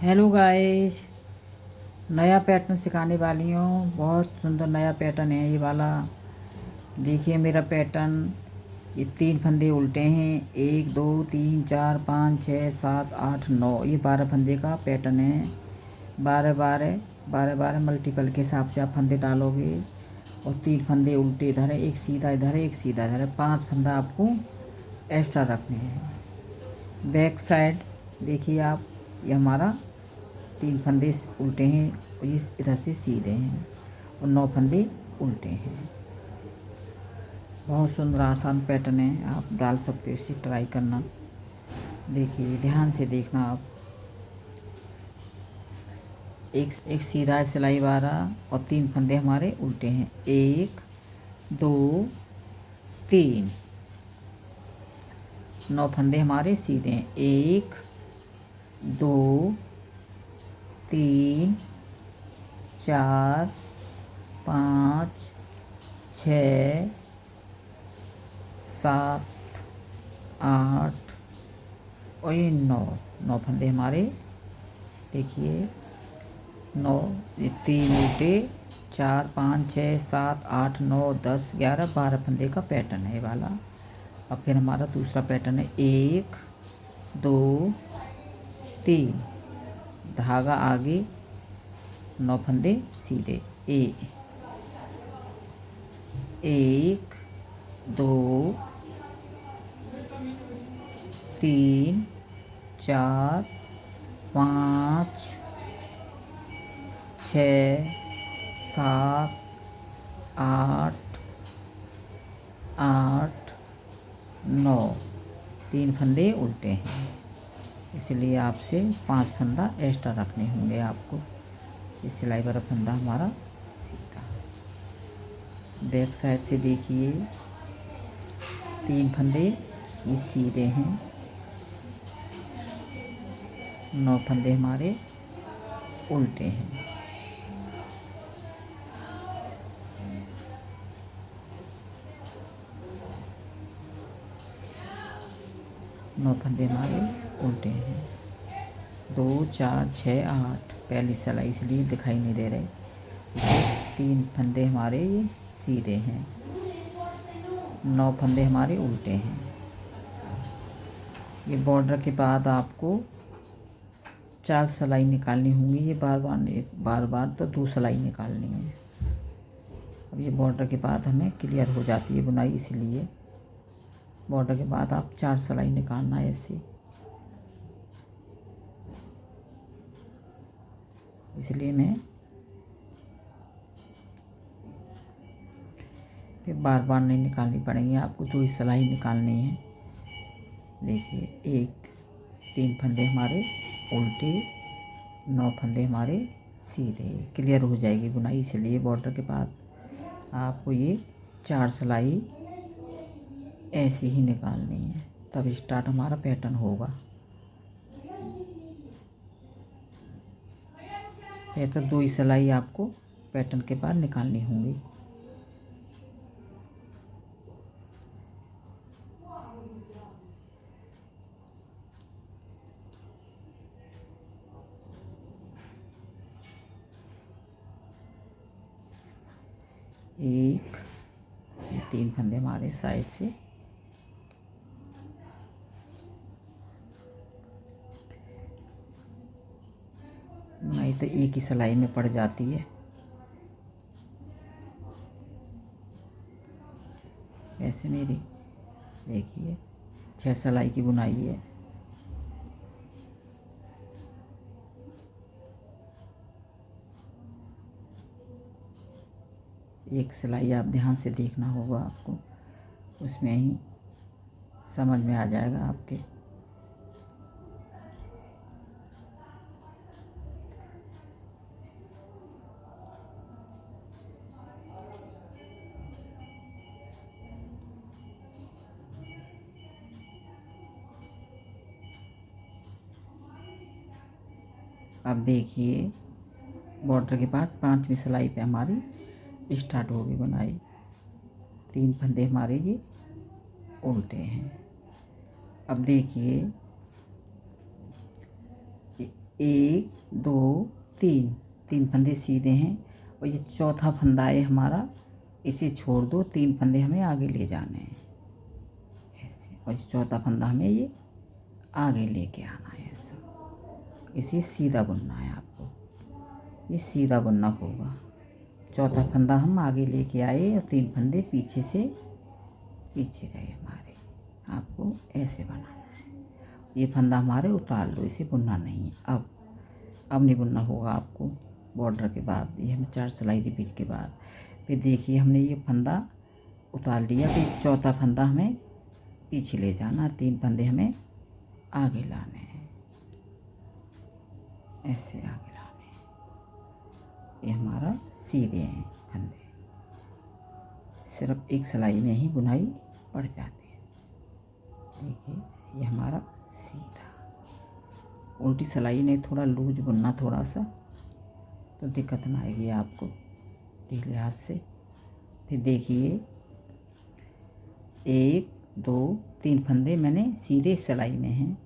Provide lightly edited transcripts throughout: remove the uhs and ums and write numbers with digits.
Hello guys, नया pattern सिखाने वाली हूँ। बहुत सुंदर नया पैटर्न है ये वाला। देखिए मेरा पैटर्न, ये 3 फंदे उल्टे हैं। 1 2 3 4 5 6 7 8 9, ये 12 फंदे का पैटर्न है। 12 12 12 12 मल्टीपल के हिसाब से आप फंदे डालोगे। और 3 फंदे उल्टे इधर है, एक सीधा इधर है, एक सीधा इधर है। 5 फंदा आपको एक्स्ट्रा रखने हैं। बैक साइड देखिए आप, ये हमारा 3 फंदे उल्टे हैं और इस इधर से सीधे हैं, और 9 फंदे उल्टे हैं। बहुत सुंदर आसान पैटर्न है, आप डाल सकते हो, इसे ट्राई करना। देखिए ध्यान से देखना आप। एक सीधा सिलाई वाला और 3 फंदे हमारे उल्टे हैं। 1 2 3, 9 फंदे हमारे सीधे हैं। 1 2 3 4 5 6 7 8 और ये 9 फंदे हमारे। देखिए 9, ये 3 उल्टे, 4 5 6 7 8 9 10 11 12 फंदे का पैटर्न है ये वाला। अब फिर हमारा दूसरा पैटर्न है 1 2 3, धागा आगे, 9 फंदे सीधे। 1 2 3 4 5 6 7 8 8 9, 3 फंदे उल्टे हैं, इसलिए आपसे 5 फंदा एक्स्ट्रा रखने होंगे आपको। इस सिलाई वाला फंदा हमारा सीधा। बैक साइड से देखिए 3 फंदे ये सीधे हैं, 9 फंदे हमारे उल्टे हैं। नौ फंदे हमारे उल्टे हैं। 2 4 6 8, पहली सिलाई इसलिए दिखाई नहीं दे रहे। 3 फंदे हमारे ये सीधे हैं, 9 फंदे हमारे उल्टे हैं। ये बॉर्डर के बाद आपको 4 सिलाई निकालनी होंगी। ये बार बार तो 2 सिलाई निकालनी है। अब ये बॉर्डर के बाद हमें क्लियर हो जाती है बुनाई, इसलिए बॉर्डर के बाद आप 4 सिलाई निकालना है ऐसे। इसलिए मैं फिर बार बार नहीं निकालनी पड़ेंगी आपको, 2 ही सिलाई निकालनी है। देखिए 3 फंदे हमारे उल्टे, 9 फंदे हमारे सीधे, क्लियर हो जाएगी बुनाई। इसलिए बॉर्डर के बाद आपको ये 4 सिलाई ऐसे ही निकालनी है, तब स्टार्ट हमारा पैटर्न होगा। ये तो 2 ही सिलाई आपको पैटर्न के बाद निकालनी होंगी। एक, 3 फंदे हमारे साइड से, नहीं तो एक ही सिलाई में पड़ जाती है। ऐसे मेरी देखिए 6 सिलाई की बुनाई है। एक सिलाई आप ध्यान से देखना होगा आपको, उसमें ही समझ में आ जाएगा आपके। अब देखिए बॉर्डर के बाद 5वीं सिलाई पे हमारी स्टार्ट होगी बुनाई। 3 फंदे हमारे ये उल्टे हैं। अब देखिए 1 2 3, 3 फंदे सीधे हैं और ये चौथा फंदा है हमारा, इसे छोड़ दो, 3 फंदे हमें आगे ले जाने हैं ऐसे, और ये चौथा फंदा हमें ये आगे लेके आना है ऐसा। इसे सीधा बुनना है आपको, ये सीधा बुनना होगा। चौथा फंदा हम आगे लेके आए और 3 फंदे पीछे से पीछे गए हमारे, आपको ऐसे बनाना है। ये फंदा हमारे उतार लो, इसे बुनना नहीं है अब नहीं बुनना होगा आपको। बॉर्डर के बाद ये हमें 4 सिलाई रिपीट के बाद फिर देखिए हमने ये फंदा उतार लिया, फिर चौथा फंदा हमें पीछे ले जाना, 3 फंदे हमें आगे लाने हैं, ऐसे आगे लाने हैं। ये हमारा सीधे हैं फंदे, सिर्फ एक सिलाई में ही बुनाई पड़ जाती है। देखिए ये हमारा सीधा, उल्टी सिलाई नहीं, थोड़ा लूज बुनना थोड़ा सा, तो दिक्कत ना आएगी आपको ढीले हाथ से। फिर देखिए 1 2 3 फंदे मैंने सीधे सिलाई में हैं,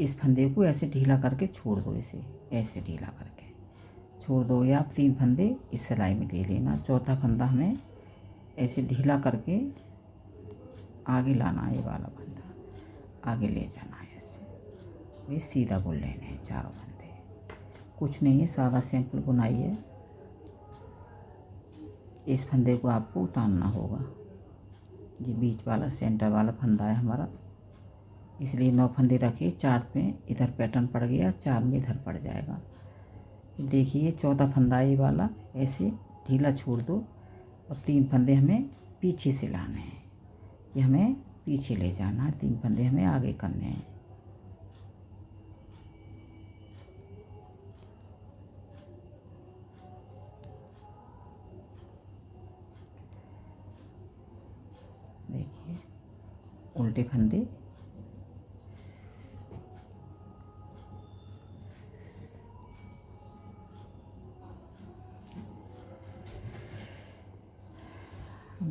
इस फंदे को ऐसे ढीला करके छोड़ दो, इसे ऐसे ढीला करके छोड़ दो, या आप 3 फंदे इस सिलाई में ले लेना। चौथा फंदा हमें ऐसे ढीला करके आगे लाना है, ये वाला फंदा आगे ले जाना है ऐसे, ये सीधा बुन लेने हैं चारों फंदे। कुछ नहीं है, सादा सिंपल बुनाई है। इस फंदे को आपको उतारना होगा, ये बीच वाला सेंटर वाला फंदा है हमारा, इसलिए 9 फंदे रखे, 4 में इधर पैटर्न पड़ गया, 4 में इधर पड़ जाएगा। देखिए चौथा फंदा ये वाला ऐसे ढीला छोड़ दो और 3 फंदे हमें पीछे से लाने हैं, ये हमें पीछे ले जाना है, 3 फंदे हमें आगे करने हैं। देखिए उल्टे फंदे,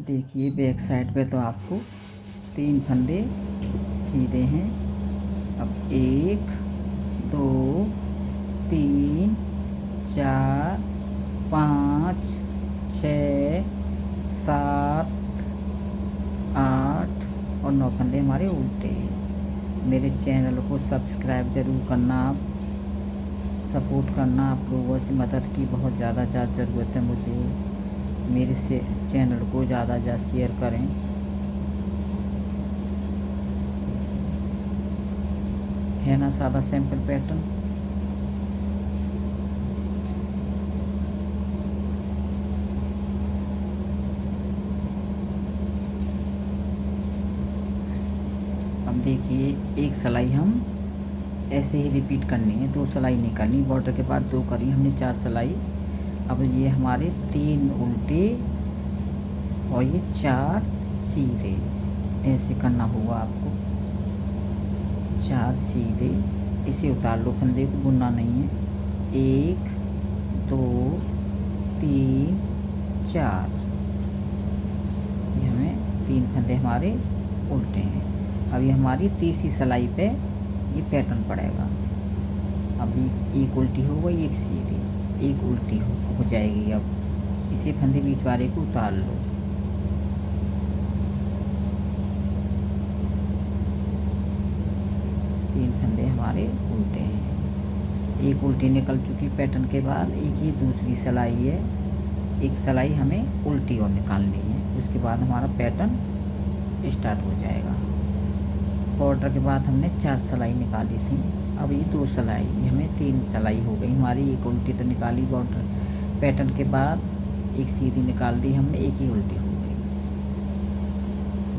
देखिए बैक साइड पे तो आपको 3 फंदे सीधे हैं। अब 1 2 3 4 5 6 7 8 और 9 फंदे हमारे उल्टे हैं। मेरे चैनल को सब्सक्राइब ज़रूर करना, आप सपोर्ट करना, आप लोगों से मदद की बहुत ज़्यादा ज़रूरत है मुझे। मेरे से चैनल को ज़्यादा शेयर करें। है ना सादा सिंपल पैटर्न। अब देखिए एक सिलाई हम ऐसे ही रिपीट करनी है, 2 सिलाई नहीं करनी, बॉर्डर के बाद 2 करी हमने, 4 सिलाई। अब ये हमारे 3 उल्टे और ये 4 सीधे, ऐसे करना होगा आपको, 4 सीधे। इसे उतार लो, फंदे को बुनना नहीं है। 1 2 3 4, ये हमें 3 फंदे हमारे उल्टे हैं। अब ये हमारी तीसरी सिलाई पे ये पैटर्न पड़ेगा। अभी एक उल्टी हो गई, एक सीधी, एक उल्टी हो जाएगी। अब इसे फंदे बीच वाले को उतार लो। तीन फंदे हमारे उल्टे हैं, एक उल्टी निकल चुकी पैटर्न के बाद। एक ये दूसरी सिलाई है, एक सिलाई हमें उल्टी और निकालनी है, उसके बाद हमारा पैटर्न स्टार्ट हो जाएगा। बॉर्डर के बाद हमने 4 सिलाई निकाली थी, अब ये 2 सिलाई, हमें 3 सिलाई हो गई हमारी। एक उल्टी तो निकाली बॉर्डर पैटर्न के बाद, एक सीधी निकाल दी हमने, एक ही उल्टी हो गई,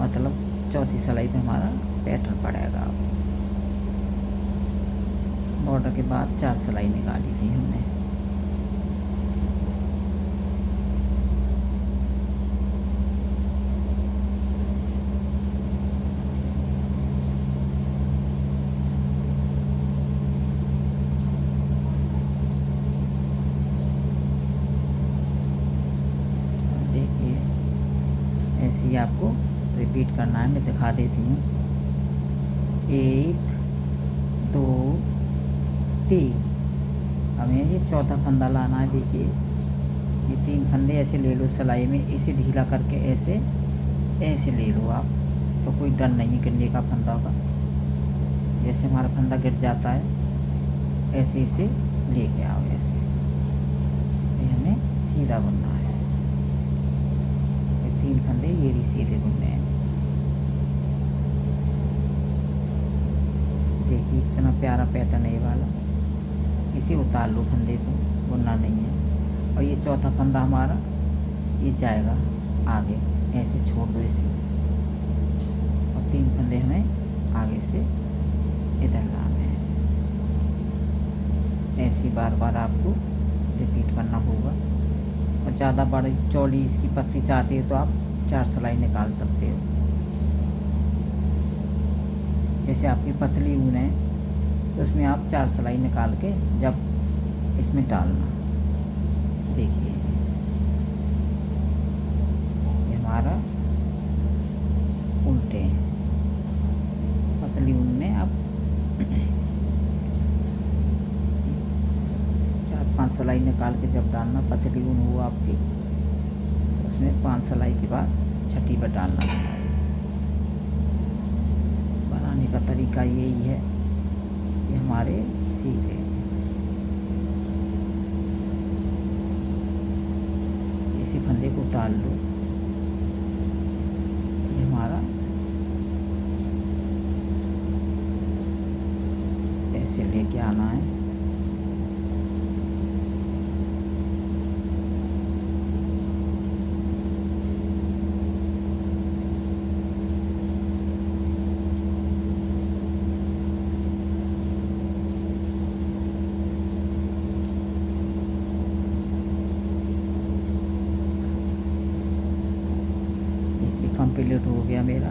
मतलब चौथी सिलाई पे हमारा पैटर्न पड़ेगा। अब बॉर्डर के बाद 4 सिलाई निकाली थी हमने। ऐसे ही आपको रिपीट करना है, मैं दिखा देती हूँ। 1 2 3 हमें ये चौथा फंदा लाना है। देखिए ये 3 फंदे ऐसे ले लो सिलाई में, इसे ढीला करके ऐसे ऐसे ले लो आप, तो कोई डर नहीं गिरने का फंदा का। जैसे हमारा फंदा गिर जाता है ऐसे इसे लेके आओ ऐसे, ये हमें सीधा बुनना है। ये 3 फंदे ये भी सीधे बुनने हैं। देखिए कितना प्यारा पैटर्न है ये वाला। इसे उतार लो फंदे को, बुनना नहीं है। और ये चौथा फंदा हमारा ये जाएगा आगे, ऐसे छोड़ दो इसे, और 3 फंदे हमें आगे से इधर लाने हैं। ऐसे बार बार आपको रिपीट करना होगा। और ज़्यादा बड़ी चौड़ी इसकी पत्ती चाहते हो तो आप 4 सिलाई निकाल सकते हो। जैसे आपकी पतली ऊन है तो उसमें आप 4 सिलाई निकाल के जब इसमें डालना। देखिए ये हमारा उल्टे हैं। पतली ऊन में आप 4-5 सिलाई निकाल के जब डालना, पतली ऊन हो आपकी, उसमें 5 सिलाई के बाद छठी पर डालना है। बनाने का तरीका यही है। ये हमारे सीधे, इसी फंदे को डाल लो। ये हमारा ऐसे लेके आना है। कंप्लीट हो गया मेरा।